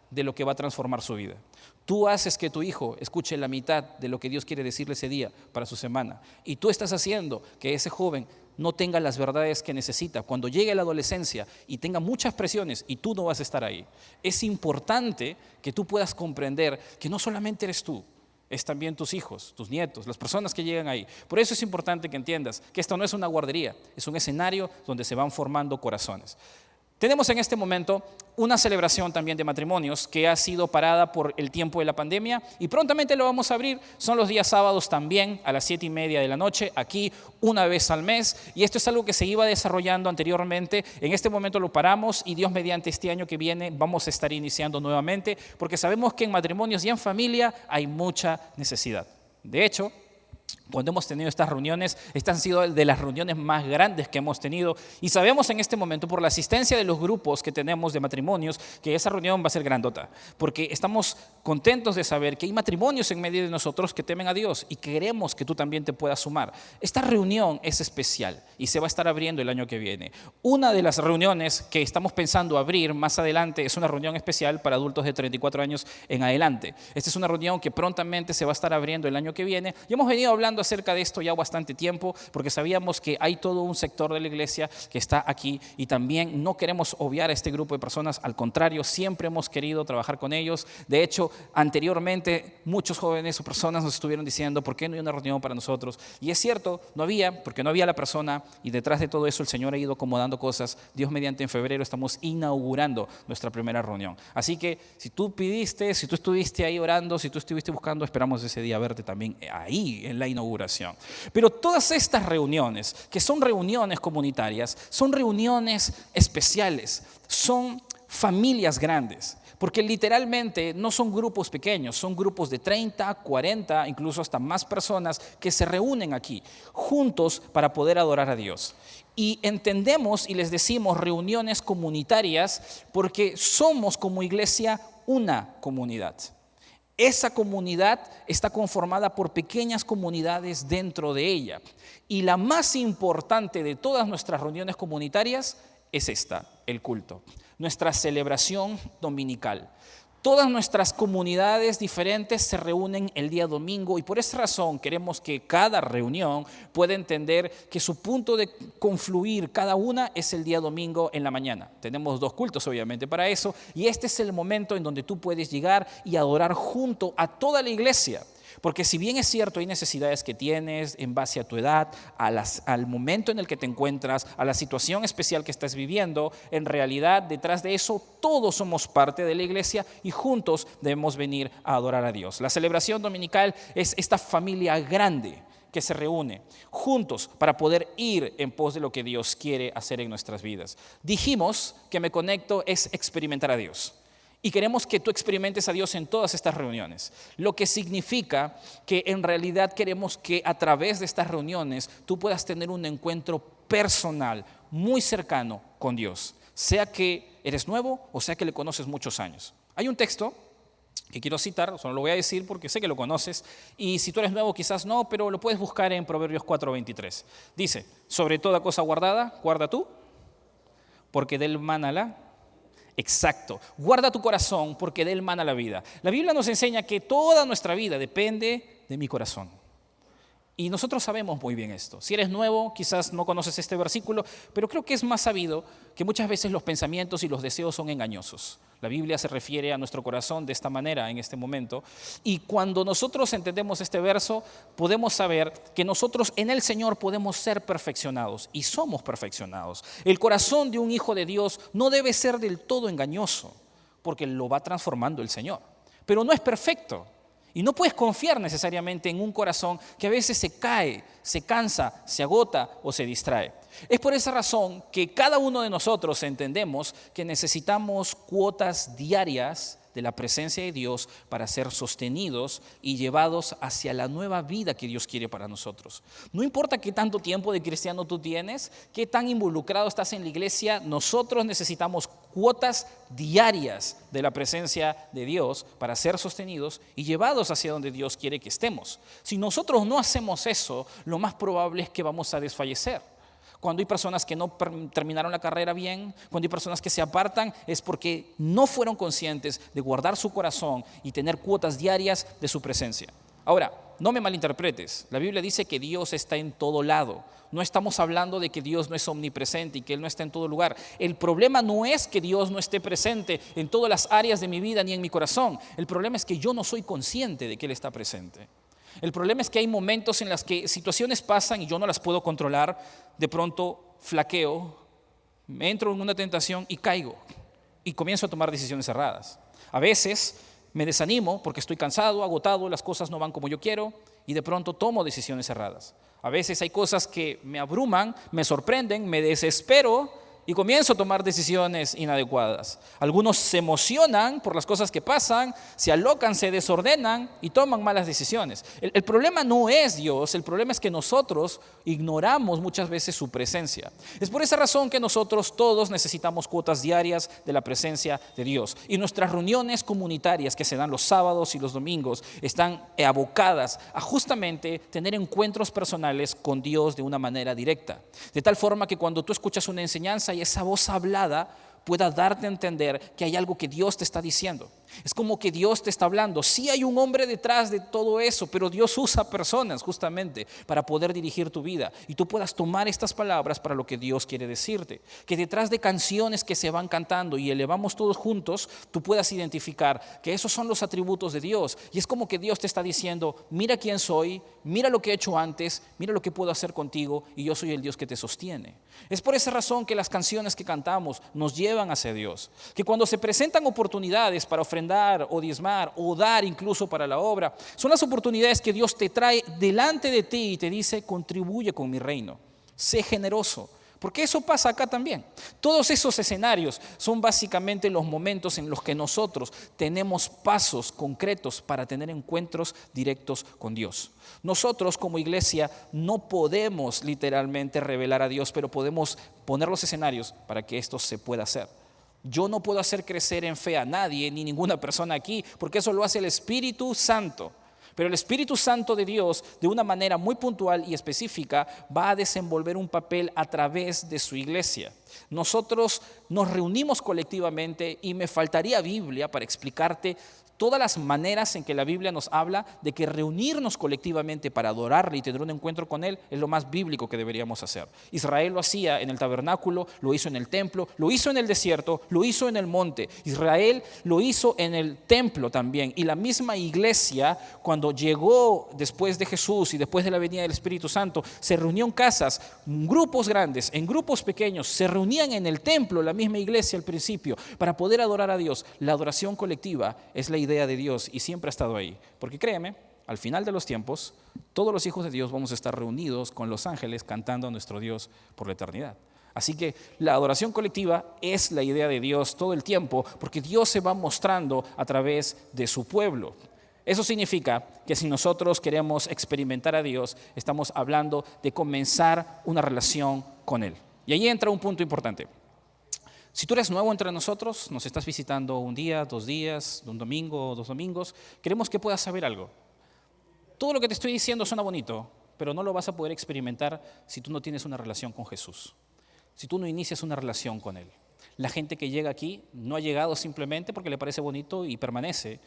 de lo que va a transformar su vida. Tú haces que tu hijo escuche la mitad de lo que Dios quiere decirle ese día para su semana. Y tú estás haciendo que ese joven no tenga las verdades que necesita cuando llegue a la adolescencia y tenga muchas presiones y tú no vas a estar ahí. Es importante que tú puedas comprender que no solamente eres tú, es también tus hijos, tus nietos, las personas que llegan ahí. Por eso es importante que entiendas que esto no es una guardería, es un escenario donde se van formando corazones. Tenemos en este momento una celebración también de matrimonios que ha sido parada por el tiempo de la pandemia y prontamente lo vamos a abrir. Son los días sábados también a las 7:30 de la noche, aquí una vez al mes. Y esto es algo que se iba desarrollando anteriormente. En este momento lo paramos y Dios mediante este año que viene vamos a estar iniciando nuevamente porque sabemos que en matrimonios y en familia hay mucha necesidad. De hecho, cuando hemos tenido estas reuniones, estas han sido de las reuniones más grandes que hemos tenido y sabemos en este momento por la asistencia de los grupos que tenemos de matrimonios que esa reunión va a ser grandota porque estamos contentos de saber que hay matrimonios en medio de nosotros que temen a Dios y queremos que tú también te puedas sumar. Esta reunión es especial y se va a estar abriendo el año que viene. Una de las reuniones que estamos pensando abrir más adelante es una reunión especial para adultos de 34 años en adelante. Esta es una reunión que prontamente se va a estar abriendo el año que viene y hemos venido hablando acerca de esto ya bastante tiempo porque sabíamos que hay todo un sector de la iglesia que está aquí y también no queremos obviar a este grupo de personas, al contrario, siempre hemos querido trabajar con ellos. De hecho, anteriormente muchos jóvenes o personas nos estuvieron diciendo ¿por qué no hay una reunión para nosotros? Y es cierto, no había, porque no había la persona y detrás de todo eso el Señor ha ido acomodando cosas. Dios mediante en febrero estamos inaugurando nuestra primera reunión. Así que si tú pidiste, si tú estuviste ahí orando, si tú estuviste buscando, esperamos ese día verte también ahí en la inauguración. Pero todas estas reuniones, que son reuniones comunitarias, son reuniones especiales, son familias grandes, porque literalmente no son grupos pequeños, son grupos de 30, 40, incluso hasta más personas que se reúnen aquí, juntos para poder adorar a Dios. Y entendemos y les decimos reuniones comunitarias porque somos como iglesia una comunidad. Esa comunidad está conformada por pequeñas comunidades dentro de ella. Y la más importante de todas nuestras reuniones comunitarias es esta, el culto, nuestra celebración dominical. Todas nuestras comunidades diferentes se reúnen el día domingo y por esa razón queremos que cada reunión pueda entender que su punto de confluir cada una es el día domingo en la mañana. Tenemos 2 cultos obviamente para eso y este es el momento en donde tú puedes llegar y adorar junto a toda la iglesia. Porque si bien es cierto, hay necesidades que tienes en base a tu edad, al momento en el que te encuentras, a la situación especial que estás viviendo, en realidad detrás de eso todos somos parte de la iglesia y juntos debemos venir a adorar a Dios. La celebración dominical es esta familia grande que se reúne juntos para poder ir en pos de lo que Dios quiere hacer en nuestras vidas. Dijimos que Me Conecto es experimentar a Dios. Y queremos que tú experimentes a Dios en todas estas reuniones, lo que significa que en realidad queremos que a través de estas reuniones tú puedas tener un encuentro personal, muy cercano con Dios, sea que eres nuevo o sea que le conoces muchos años. Hay un texto que quiero citar, solo lo voy a decir porque sé que lo conoces, y si tú eres nuevo quizás no, pero lo puedes buscar en Proverbios 4:23. Dice, sobre toda cosa guardada, guarda tú, porque del mana la... Exacto, guarda tu corazón porque de él mana la vida. La Biblia nos enseña que toda nuestra vida depende de mi corazón. Y nosotros sabemos muy bien esto. Si eres nuevo, quizás no conoces este versículo, pero creo que es más sabido que muchas veces los pensamientos y los deseos son engañosos. La Biblia se refiere a nuestro corazón de esta manera en este momento. Y cuando nosotros entendemos este verso, podemos saber que nosotros en el Señor podemos ser perfeccionados y somos perfeccionados. El corazón de un hijo de Dios no debe ser del todo engañoso, porque lo va transformando el Señor. Pero no es perfecto. Y no puedes confiar necesariamente en un corazón que a veces se cae, se cansa, se agota o se distrae. Es por esa razón que cada uno de nosotros entendemos que necesitamos cuotas diarias de la presencia de Dios para ser sostenidos y llevados hacia la nueva vida que Dios quiere para nosotros. No importa qué tanto tiempo de cristiano tú tienes, qué tan involucrado estás en la iglesia, nosotros necesitamos cuotas diarias de la presencia de Dios para ser sostenidos y llevados hacia donde Dios quiere que estemos. Si nosotros no hacemos eso, lo más probable es que vamos a desfallecer. Cuando hay personas que no terminaron la carrera bien, cuando hay personas que se apartan, es porque no fueron conscientes de guardar su corazón y tener cuotas diarias de su presencia. Ahora, no me malinterpretes. La Biblia dice que Dios está en todo lado. No estamos hablando de que Dios no es omnipresente y que Él no está en todo lugar. El problema no es que Dios no esté presente en todas las áreas de mi vida ni en mi corazón. El problema es que yo no soy consciente de que Él está presente. El problema es que hay momentos en los que situaciones pasan y yo no las puedo controlar. De pronto flaqueo, me entro en una tentación y caigo. Y comienzo a tomar decisiones erradas. A veces me desanimo porque estoy cansado, agotado, las cosas no van como yo quiero y de pronto tomo decisiones erradas. A veces hay cosas que me abruman, me sorprenden, me desespero y comienzo a tomar decisiones inadecuadas. Algunos se emocionan por las cosas que pasan, se alocan, se desordenan y toman malas decisiones. El problema no es Dios, el problema es que nosotros ignoramos muchas veces su presencia. Es por esa razón que nosotros todos necesitamos cuotas diarias de la presencia de Dios. Y nuestras reuniones comunitarias que se dan los sábados y los domingos están abocadas a justamente tener encuentros personales con Dios de una manera directa. De tal forma que cuando tú escuchas una enseñanza y esa voz hablada pueda darte a entender que hay algo que Dios te está diciendo. Es como que Dios te está hablando. Sí hay un hombre detrás de todo eso, pero Dios usa personas justamente para poder dirigir tu vida. Y tú puedas tomar estas palabras para lo que Dios quiere decirte. Que detrás de canciones que se van cantando y elevamos todos juntos, tú puedas identificar que esos son los atributos de Dios. Y es como que Dios te está diciendo, mira quién soy, mira lo que he hecho antes, mira lo que puedo hacer contigo y yo soy el Dios que te sostiene. Es por esa razón que las canciones que cantamos nos llevan hacia Dios. Que cuando se presentan oportunidades para ofrendar o diezmar o dar incluso para la obra, son las oportunidades que Dios te trae delante de ti y te dice, contribuye con mi reino, sé generoso. Porque eso pasa acá también. Todos esos escenarios son básicamente los momentos en los que nosotros tenemos pasos concretos para tener encuentros directos con Dios. Nosotros como iglesia no podemos literalmente revelar a Dios, pero podemos poner los escenarios para que esto se pueda hacer. Yo no puedo hacer crecer en fe a nadie, ni ninguna persona aquí, porque eso lo hace el Espíritu Santo. Pero el Espíritu Santo de Dios, de una manera muy puntual y específica, va a desenvolver un papel a través de su iglesia. Nosotros nos reunimos colectivamente y me faltaría Biblia para explicarte todas las maneras en que la Biblia nos habla de que reunirnos colectivamente para adorarle y tener un encuentro con Él es lo más bíblico que deberíamos hacer. Israel lo hacía en el tabernáculo, lo hizo en el templo, lo hizo en el desierto, lo hizo en el monte. Israel lo hizo en el templo también. Y la misma iglesia, cuando llegó después de Jesús y después de la venida del Espíritu Santo, se reunió en casas, en grupos grandes, en grupos pequeños, se reunían en el templo, la misma iglesia al principio, para poder adorar a Dios. La adoración colectiva es la idea de Dios y siempre ha estado ahí, porque créeme, al final de los tiempos todos los hijos de Dios vamos a estar reunidos con los ángeles cantando a nuestro Dios por la eternidad. Así que la adoración colectiva es la idea de Dios todo el tiempo, porque Dios se va mostrando a través de su pueblo. Eso significa que si nosotros queremos experimentar a Dios, estamos hablando de comenzar una relación con Él. Y ahí entra un punto importante. Si tú eres nuevo entre nosotros, nos estás visitando un día, 2 días, un domingo, 2 domingos, queremos que puedas saber algo. Todo lo que te estoy diciendo suena bonito, pero no lo vas a poder experimentar si tú no tienes una relación con Jesús, si tú no inicias una relación con Él. La gente que llega aquí no ha llegado simplemente porque le parece bonito y permanece.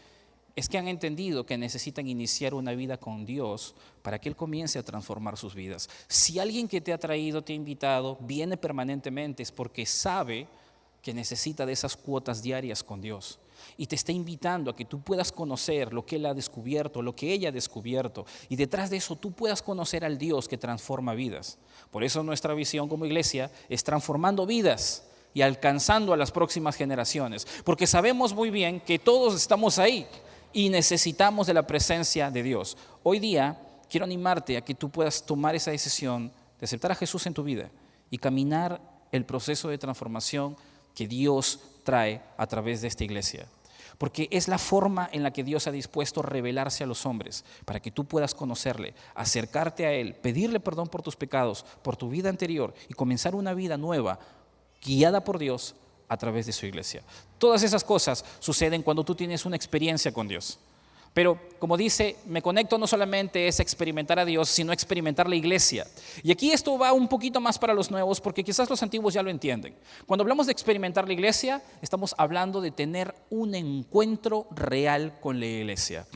Es que han entendido que necesitan iniciar una vida con Dios para que Él comience a transformar sus vidas. Si alguien que te ha traído, te ha invitado, viene permanentemente, es porque sabe que necesita de esas cuotas diarias con Dios y te está invitando a que tú puedas conocer lo que Él ha descubierto, lo que ella ha descubierto, y detrás de eso tú puedas conocer al Dios que transforma vidas. Por eso nuestra visión como iglesia es transformando vidas y alcanzando a las próximas generaciones, porque sabemos muy bien que todos estamos ahí y necesitamos de la presencia de Dios. Hoy día quiero animarte a que tú puedas tomar esa decisión de aceptar a Jesús en tu vida y caminar el proceso de transformación que Dios trae a través de esta iglesia. Porque es la forma en la que Dios ha dispuesto a revelarse a los hombres, para que tú puedas conocerle, acercarte a Él, pedirle perdón por tus pecados, por tu vida anterior y comenzar una vida nueva, guiada por Dios a través de su iglesia. Todas esas cosas suceden cuando tú tienes una experiencia con Dios. Pero como dice, me conecto no solamente es experimentar a Dios, sino experimentar la iglesia. Y aquí esto va un poquito más para los nuevos, porque quizás los antiguos ya lo entienden. Cuando hablamos de experimentar la iglesia, estamos hablando de tener un encuentro real con la iglesia.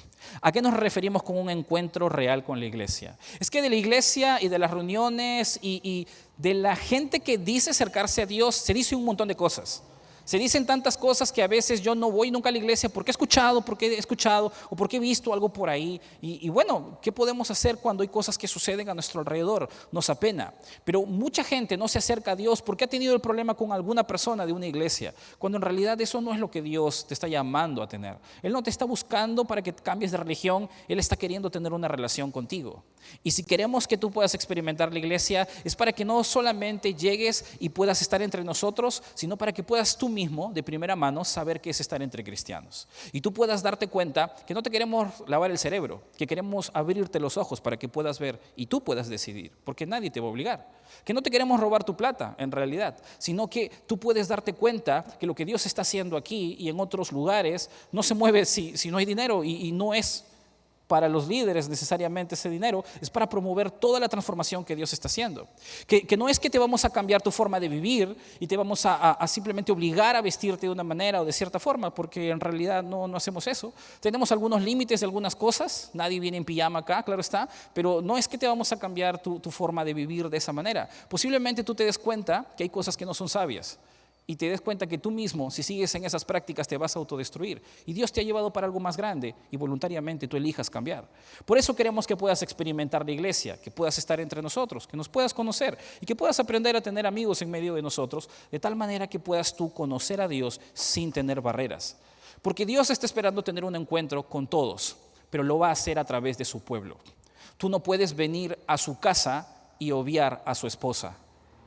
¿A qué nos referimos con un encuentro real con la iglesia? Es que de la iglesia y de las reuniones y de la gente que dice acercarse a Dios se dice un montón de cosas. Se dicen tantas cosas que a veces yo no voy nunca a la iglesia porque he escuchado o porque he visto algo por ahí. Y bueno, ¿qué podemos hacer cuando hay cosas que suceden a nuestro alrededor? Nos apena. Pero mucha gente no se acerca a Dios porque ha tenido el problema con alguna persona de una iglesia, cuando en realidad eso no es lo que Dios te está llamando a tener. Él no te está buscando para que cambies de religión, Él está queriendo tener una relación contigo. Y si queremos que tú puedas experimentar la iglesia, es para que no solamente llegues y puedas estar entre nosotros, sino para que puedas tú mismo, de primera mano, saber qué es estar entre cristianos. Y tú puedas darte cuenta que no te queremos lavar el cerebro, que queremos abrirte los ojos para que puedas ver y tú puedas decidir, porque nadie te va a obligar. Que no te queremos robar tu plata, en realidad, sino que tú puedes darte cuenta que lo que Dios está haciendo aquí y en otros lugares no se mueve si no hay dinero y no es para los líderes necesariamente ese dinero, es para promover toda la transformación que Dios está haciendo. Que no es que te vamos a cambiar tu forma de vivir y te vamos a simplemente obligar a vestirte de una manera o de cierta forma, porque en realidad no hacemos eso. Tenemos algunos límites de algunas cosas, nadie viene en pijama acá, claro está, pero no es que te vamos a cambiar tu forma de vivir de esa manera. Posiblemente tú te des cuenta que hay cosas que no son sabias. Y te des cuenta que tú mismo, si sigues en esas prácticas, te vas a autodestruir. Y Dios te ha llevado para algo más grande y voluntariamente tú elijas cambiar. Por eso queremos que puedas experimentar la iglesia, que puedas estar entre nosotros, que nos puedas conocer y que puedas aprender a tener amigos en medio de nosotros, de tal manera que puedas tú conocer a Dios sin tener barreras. Porque Dios está esperando tener un encuentro con todos, pero lo va a hacer a través de su pueblo. Tú no puedes venir a su casa y obviar a su esposa.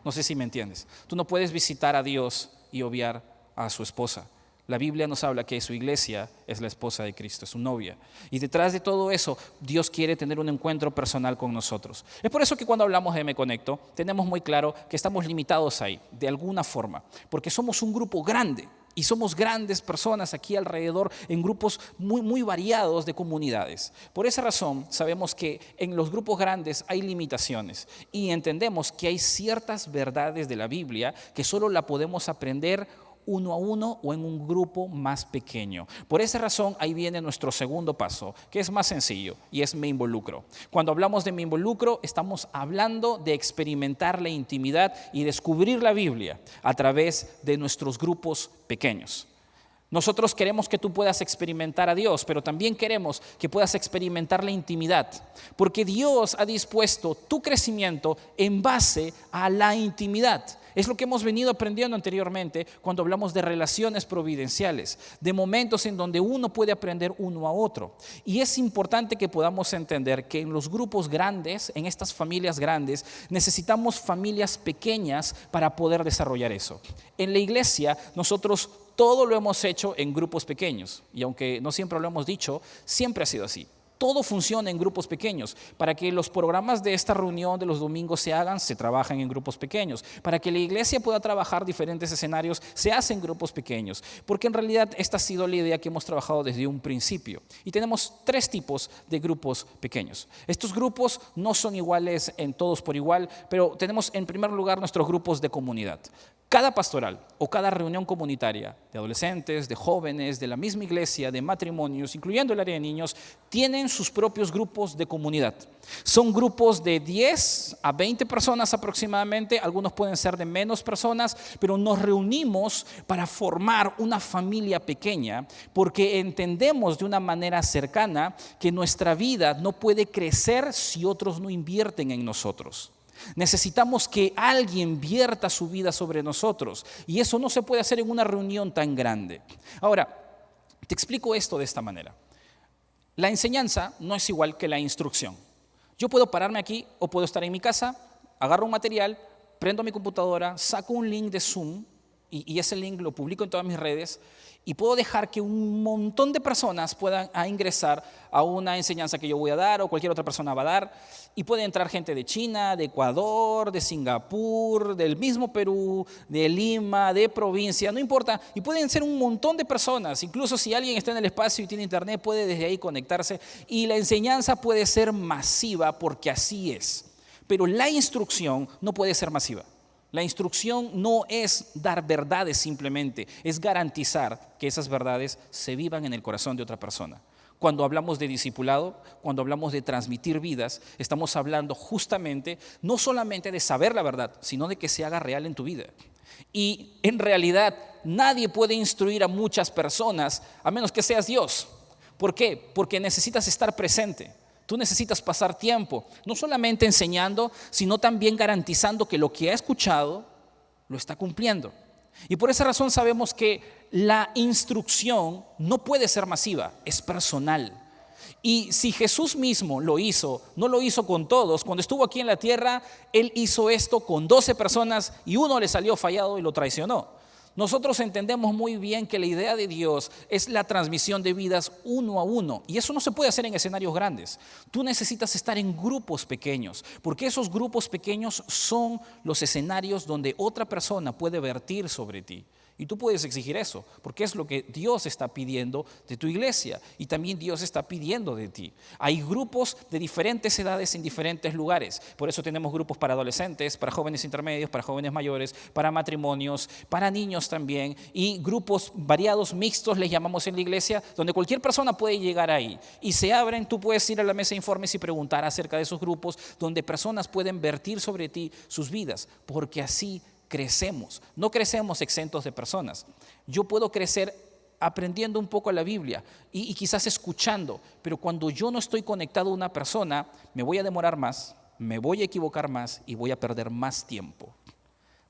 No sé si me entiendes. Tú no puedes visitar a Dios y obviar a su esposa. La Biblia nos habla que su iglesia es la esposa de Cristo, es su novia. Y detrás de todo eso, Dios quiere tener un encuentro personal con nosotros. Es por eso que cuando hablamos de Me Conecto, tenemos muy claro que estamos limitados ahí, de alguna forma, porque somos un grupo grande. Y somos grandes personas aquí alrededor en grupos muy variados de comunidades. Por esa razón sabemos que en los grupos grandes hay limitaciones y entendemos que hay ciertas verdades de la Biblia que solo la podemos aprender uno a uno o en un grupo más pequeño. Por esa razón, ahí viene nuestro segundo paso, que es más sencillo y es me involucro. Cuando hablamos de me involucro, estamos hablando de experimentar la intimidad y descubrir la Biblia a través de nuestros grupos pequeños. Nosotros queremos que tú puedas experimentar a Dios, pero también queremos que puedas experimentar la intimidad, porque Dios ha dispuesto tu crecimiento en base a la intimidad. Es lo que hemos venido aprendiendo anteriormente cuando hablamos de relaciones providenciales, de momentos en donde uno puede aprender uno a otro. Y es importante que podamos entender que en los grupos grandes, en estas familias grandes, necesitamos familias pequeñas para poder desarrollar eso. En la iglesia, nosotros todo lo hemos hecho en grupos pequeños. Y aunque no siempre lo hemos dicho, siempre ha sido así. Todo funciona en grupos pequeños. Para que los programas de esta reunión de los domingos se hagan, se trabajan en grupos pequeños. Para que la iglesia pueda trabajar diferentes escenarios, se hacen grupos pequeños. Porque en realidad esta ha sido la idea que hemos trabajado desde un principio. Y tenemos 3 tipos de grupos pequeños. Estos grupos no son iguales en todos por igual, pero tenemos en primer lugar nuestros grupos de comunidad. Cada pastoral o cada reunión comunitaria de adolescentes, de jóvenes, de la misma iglesia, de matrimonios, incluyendo el área de niños, tienen sus propios grupos de comunidad. Son grupos de 10 a 20 personas aproximadamente, algunos pueden ser de menos personas, pero nos reunimos para formar una familia pequeña porque entendemos de una manera cercana que nuestra vida no puede crecer si otros no invierten en nosotros. Necesitamos que alguien vierta su vida sobre nosotros y eso no se puede hacer en una reunión tan grande. Ahora, te explico esto de esta manera. La enseñanza no es igual que la instrucción. Yo puedo pararme aquí o puedo estar en mi casa, agarro un material, prendo mi computadora, saco un link de Zoom y ese link lo publico en todas mis redes y puedo dejar que un montón de personas puedan ingresar a una enseñanza que yo voy a dar o cualquier otra persona va a dar y puede entrar gente de China, de Ecuador, de Singapur, del mismo Perú, de Lima, de provincia, no importa, y pueden ser un montón de personas, incluso si alguien está en el espacio y tiene internet puede desde ahí conectarse y la enseñanza puede ser masiva porque así es, pero la instrucción no puede ser masiva. La instrucción no es dar verdades simplemente, es garantizar que esas verdades se vivan en el corazón de otra persona. Cuando hablamos de discipulado, cuando hablamos de transmitir vidas, estamos hablando justamente no solamente de saber la verdad, sino de que se haga real en tu vida. Y en realidad nadie puede instruir a muchas personas a menos que seas Dios. ¿Por qué? Porque necesitas estar presente. Tú necesitas pasar tiempo, no solamente enseñando, sino también garantizando que lo que ha escuchado lo está cumpliendo. Y por esa razón sabemos que la instrucción no puede ser masiva, es personal. Y si Jesús mismo lo hizo, no lo hizo con todos. Cuando estuvo aquí en la tierra, Él hizo esto con 12 personas y uno le salió fallado y lo traicionó. Nosotros entendemos muy bien que la idea de Dios es la transmisión de vidas uno a uno. Y eso no se puede hacer en escenarios grandes. Tú necesitas estar en grupos pequeños, porque esos grupos pequeños son los escenarios donde otra persona puede vertir sobre ti. Y tú puedes exigir eso, porque es lo que Dios está pidiendo de tu iglesia y también Dios está pidiendo de ti. Hay grupos de diferentes edades en diferentes lugares. Por eso tenemos grupos para adolescentes, para jóvenes intermedios, para jóvenes mayores, para matrimonios, para niños también. Y grupos variados, mixtos, les llamamos en la iglesia, donde cualquier persona puede llegar ahí. Y se abren, tú puedes ir a la mesa de informes y preguntar acerca de esos grupos, donde personas pueden vertir sobre ti sus vidas, porque así crecemos. No crecemos exentos de personas. Yo puedo crecer aprendiendo un poco la Biblia y quizás escuchando, pero cuando yo no estoy conectado a una persona, me voy a demorar más, me voy a equivocar más y voy a perder más tiempo.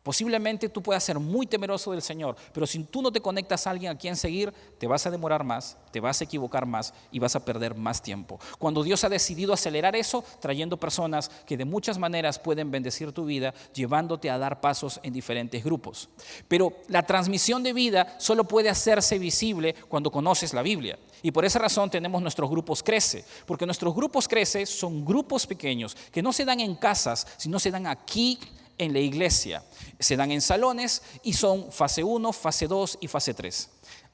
Posiblemente tú puedas ser muy temeroso del Señor, pero si tú no te conectas a alguien a quien seguir, te vas a demorar más, te vas a equivocar más y vas a perder más tiempo. Cuando Dios ha decidido acelerar eso, trayendo personas que de muchas maneras pueden bendecir tu vida, llevándote a dar pasos en diferentes grupos. Pero la transmisión de vida solo puede hacerse visible cuando conoces la Biblia. Y por esa razón tenemos nuestros grupos Crece, porque nuestros grupos Crece son grupos pequeños que no se dan en casas, sino se dan aquí en la iglesia. Se dan en salones y son fase 1, fase 2 y fase 3.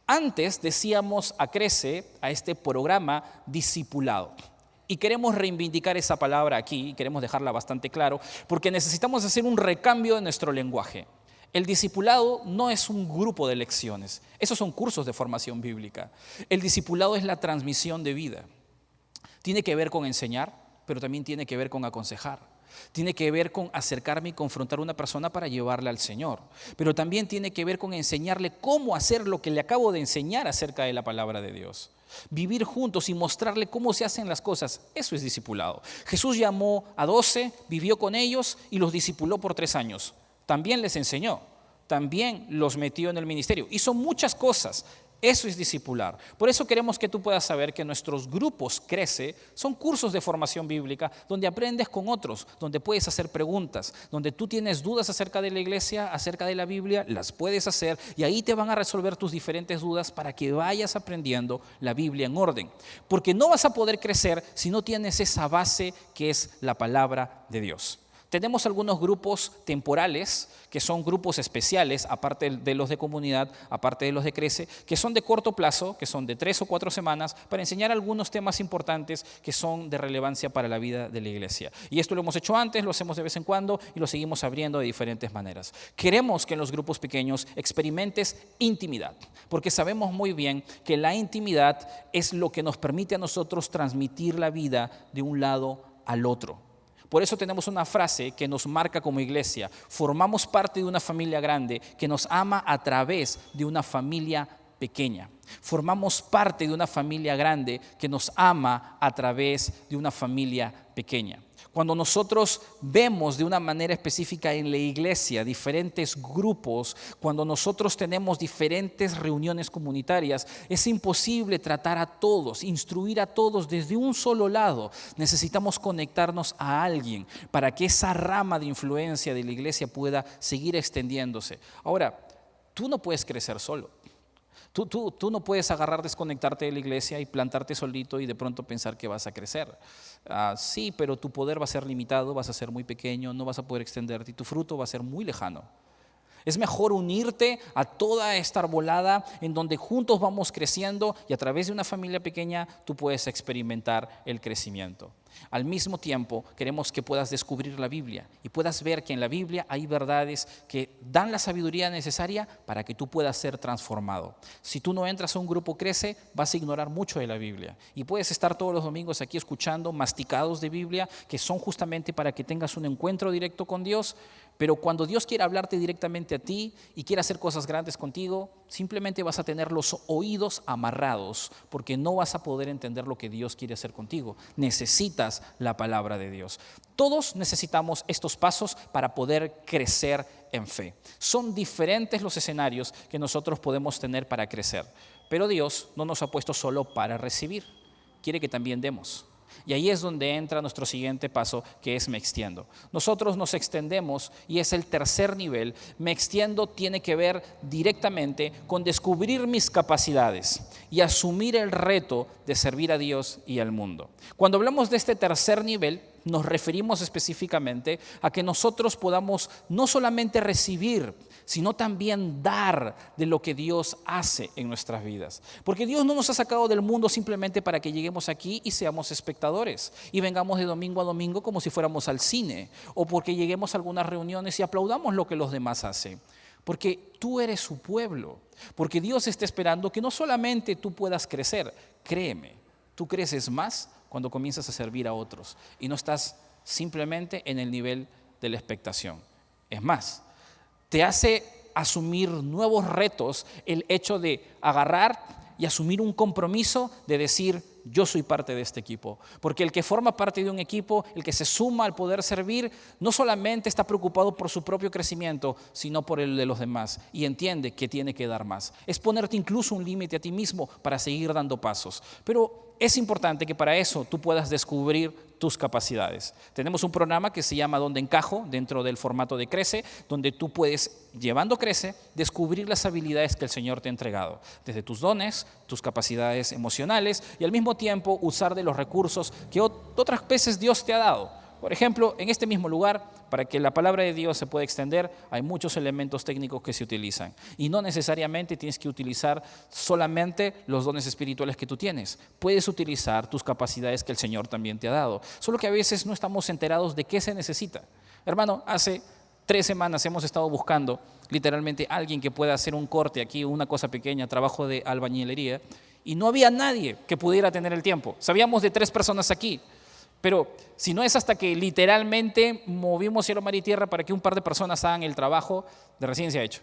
Antes decíamos a Crece, a este programa discipulado. Y queremos reivindicar esa palabra aquí, y queremos dejarla bastante claro, porque necesitamos hacer un recambio de nuestro lenguaje. El discipulado no es un grupo de lecciones, esos son cursos de formación bíblica. El discipulado es la transmisión de vida. Tiene que ver con enseñar, pero también tiene que ver con aconsejar. Tiene que ver con acercarme y confrontar a una persona para llevarla al Señor. Pero también tiene que ver con enseñarle cómo hacer lo que le acabo de enseñar acerca de la palabra de Dios. Vivir juntos y mostrarle cómo se hacen las cosas, eso es discipulado. Jesús llamó a 12, vivió con ellos y los discipuló por 3 años. También les enseñó, también los metió en el ministerio. Hizo muchas cosas. Eso es discipular. Por eso queremos que tú puedas saber que nuestros grupos Crece son cursos de formación bíblica donde aprendes con otros, donde puedes hacer preguntas, donde tú tienes dudas acerca de la iglesia, acerca de la Biblia, las puedes hacer y ahí te van a resolver tus diferentes dudas para que vayas aprendiendo la Biblia en orden. Porque no vas a poder crecer si no tienes esa base que es la palabra de Dios. Tenemos algunos grupos temporales, que son grupos especiales, aparte de los de comunidad, aparte de los de Crece, que son de corto plazo, que son de 3 o 4 semanas, para enseñar algunos temas importantes que son de relevancia para la vida de la iglesia. Y esto lo hemos hecho antes, lo hacemos de vez en cuando y lo seguimos abriendo de diferentes maneras. Queremos que en los grupos pequeños experimentes intimidad, porque sabemos muy bien que la intimidad es lo que nos permite a nosotros transmitir la vida de un lado al otro. Por eso tenemos una frase que nos marca como iglesia. Formamos parte de una familia grande que nos ama a través de una familia pequeña. Formamos parte de una familia grande que nos ama a través de una familia pequeña. Cuando nosotros vemos de una manera específica en la iglesia diferentes grupos, cuando nosotros tenemos diferentes reuniones comunitarias, es imposible tratar a todos, instruir a todos desde un solo lado. Necesitamos conectarnos a alguien para que esa rama de influencia de la iglesia pueda seguir extendiéndose. Ahora, tú no puedes crecer solo. Tú no puedes agarrar, desconectarte de la iglesia y plantarte solito y de pronto pensar que vas a crecer. Sí, pero tu poder va a ser limitado, vas a ser muy pequeño, no vas a poder extenderte y tu fruto va a ser muy lejano. Es mejor unirte a toda esta arbolada en donde juntos vamos creciendo y a través de una familia pequeña tú puedes experimentar el crecimiento. Al mismo tiempo, queremos que puedas descubrir la Biblia y puedas ver que en la Biblia hay verdades que dan la sabiduría necesaria para que tú puedas ser transformado. Si tú no entras a un grupo Crece, vas a ignorar mucho de la Biblia y puedes estar todos los domingos aquí escuchando masticados de Biblia que son justamente para que tengas un encuentro directo con Dios, pero cuando Dios quiere hablarte directamente a ti y quiere hacer cosas grandes contigo, simplemente vas a tener los oídos amarrados porque no vas a poder entender lo que Dios quiere hacer contigo. Necesitas la palabra de Dios. Todos necesitamos estos pasos para poder crecer en fe. Son diferentes los escenarios que nosotros podemos tener para crecer, pero Dios no nos ha puesto solo para recibir, quiere que también demos. Y ahí es donde entra nuestro siguiente paso, que es me extiendo. Nosotros nos extendemos y es el tercer nivel. Me extiendo tiene que ver directamente con descubrir mis capacidades y asumir el reto de servir a Dios y al mundo. Cuando hablamos de este tercer nivel, nos referimos específicamente a que nosotros podamos no solamente recibir, sino también dar de lo que Dios hace en nuestras vidas. Porque Dios no nos ha sacado del mundo simplemente para que lleguemos aquí y seamos espectadores y vengamos de domingo a domingo como si fuéramos al cine, o porque lleguemos a algunas reuniones y aplaudamos lo que los demás hacen. Porque tú eres su pueblo, porque Dios está esperando que no solamente tú puedas crecer, créeme, tú creces más cuando comienzas a servir a otros y no estás simplemente en el nivel de la expectación. Es más, te hace asumir nuevos retos el hecho de agarrar y asumir un compromiso de decir, yo soy parte de este equipo. Porque el que forma parte de un equipo, el que se suma al poder servir, no solamente está preocupado por su propio crecimiento, sino por el de los demás y entiende que tiene que dar más. Es ponerte incluso un límite a ti mismo para seguir dando pasos. Pero es importante que para eso tú puedas descubrir tus capacidades. Tenemos un programa que se llama Donde Encajo, dentro del formato de Crece, donde tú puedes, llevando Crece, descubrir las habilidades que el Señor te ha entregado, desde tus dones, tus capacidades emocionales y al mismo tiempo usar de los recursos que otras veces Dios te ha dado. Por ejemplo, en este mismo lugar, para que la palabra de Dios se pueda extender, hay muchos elementos técnicos que se utilizan. Y no necesariamente tienes que utilizar solamente los dones espirituales que tú tienes. Puedes utilizar tus capacidades que el Señor también te ha dado. Solo que a veces no estamos enterados de qué se necesita. Hermano, hace 3 semanas hemos estado buscando literalmente alguien que pueda hacer un corte aquí, una cosa pequeña, trabajo de albañilería, y no había nadie que pudiera tener el tiempo. Sabíamos de 3 personas aquí. Pero si no es hasta que literalmente movimos cielo, mar y tierra para que un par de personas hagan el trabajo, de recién se ha hecho.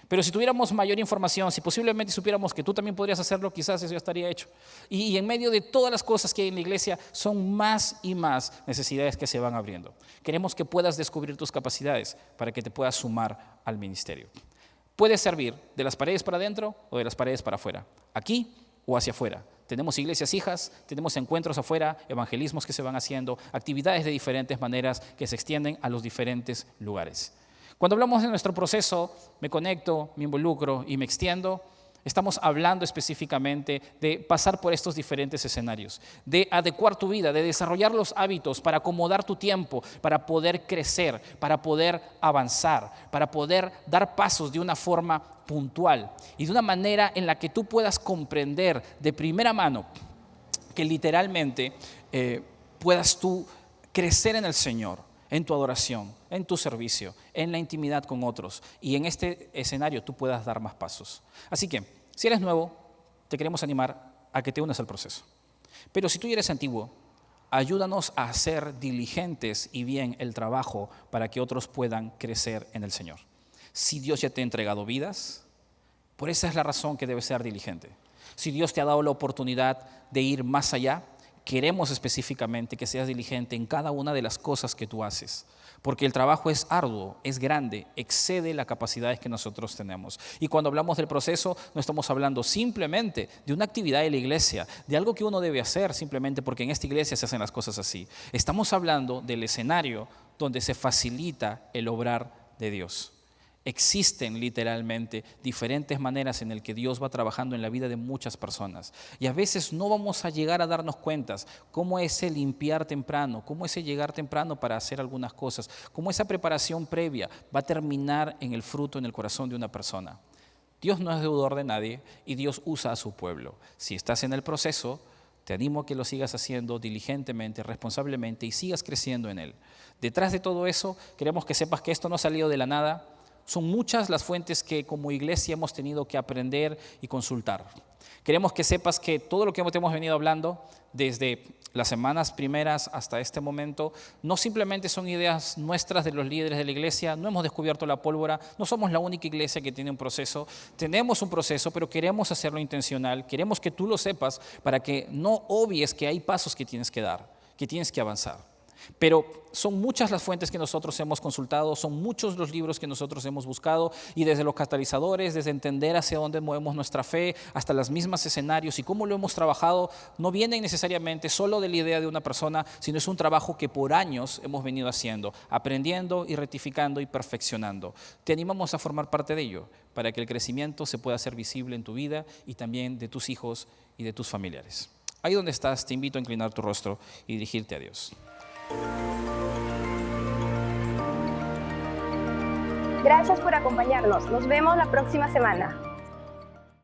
Pero si tuviéramos mayor información, si posiblemente supiéramos que tú también podrías hacerlo, quizás eso ya estaría hecho. Y en medio de todas las cosas que hay en la iglesia, son más y más necesidades que se van abriendo. Queremos que puedas descubrir tus capacidades para que te puedas sumar al ministerio. Puedes servir de las paredes para adentro o de las paredes para afuera, aquí o hacia afuera. Tenemos iglesias hijas, tenemos encuentros afuera, evangelismos que se van haciendo, actividades de diferentes maneras que se extienden a los diferentes lugares. Cuando hablamos de nuestro proceso, me conecto, me involucro y me extiendo, estamos hablando específicamente de pasar por estos diferentes escenarios, de adecuar tu vida, de desarrollar los hábitos para acomodar tu tiempo, para poder crecer, para poder avanzar, para poder dar pasos de una forma puntual y de una manera en la que tú puedas comprender de primera mano que literalmente puedas tú crecer en el Señor, en tu adoración, en tu servicio, en la intimidad con otros y en este escenario tú puedas dar más pasos. Así que, si eres nuevo, te queremos animar a que te unas al proceso. Pero si tú ya eres antiguo, ayúdanos a hacer diligentes y bien el trabajo para que otros puedan crecer en el Señor. Si Dios ya te ha entregado vidas, por esa es la razón que debes ser diligente. Si Dios te ha dado la oportunidad de ir más allá, queremos específicamente que seas diligente en cada una de las cosas que tú haces, porque el trabajo es arduo, es grande, excede las capacidades que nosotros tenemos. Y cuando hablamos del proceso, no estamos hablando simplemente de una actividad de la iglesia, de algo que uno debe hacer simplemente porque en esta iglesia se hacen las cosas así. Estamos hablando del escenario donde se facilita el obrar de Dios. Existen literalmente diferentes maneras en las que Dios va trabajando en la vida de muchas personas y a veces no vamos a llegar a darnos cuenta cómo ese limpiar temprano, cómo ese llegar temprano para hacer algunas cosas, cómo esa preparación previa va a terminar en el fruto en el corazón de una persona. Dios no es deudor de nadie y Dios usa a su pueblo. Si estás en el proceso, Te animo a que lo sigas haciendo diligentemente, responsablemente y sigas creciendo en él. Detrás de todo eso, queremos que sepas que esto no ha salido de la nada. Son muchas las fuentes que como iglesia hemos tenido que aprender y consultar. Queremos que sepas que todo lo que te hemos venido hablando desde las semanas primeras hasta este momento no simplemente son ideas nuestras de los líderes de la iglesia, no hemos descubierto la pólvora, no somos la única iglesia que tiene un proceso, tenemos un proceso, pero queremos hacerlo intencional, queremos que tú lo sepas para que no obvies que hay pasos que tienes que dar, que tienes que avanzar. Pero son muchas las fuentes que nosotros hemos consultado, son muchos los libros que nosotros hemos buscado y desde los catalizadores, desde entender hacia dónde movemos nuestra fe, hasta los mismos escenarios y cómo lo hemos trabajado, no vienen necesariamente solo de la idea de una persona, sino es un trabajo que por años hemos venido haciendo, aprendiendo y rectificando y perfeccionando. Te animamos a formar parte de ello para que el crecimiento se pueda hacer visible en tu vida y también de tus hijos y de tus familiares. Ahí donde estás, te invito a inclinar tu rostro y dirigirte a Dios. Gracias por acompañarnos. Nos vemos la próxima semana.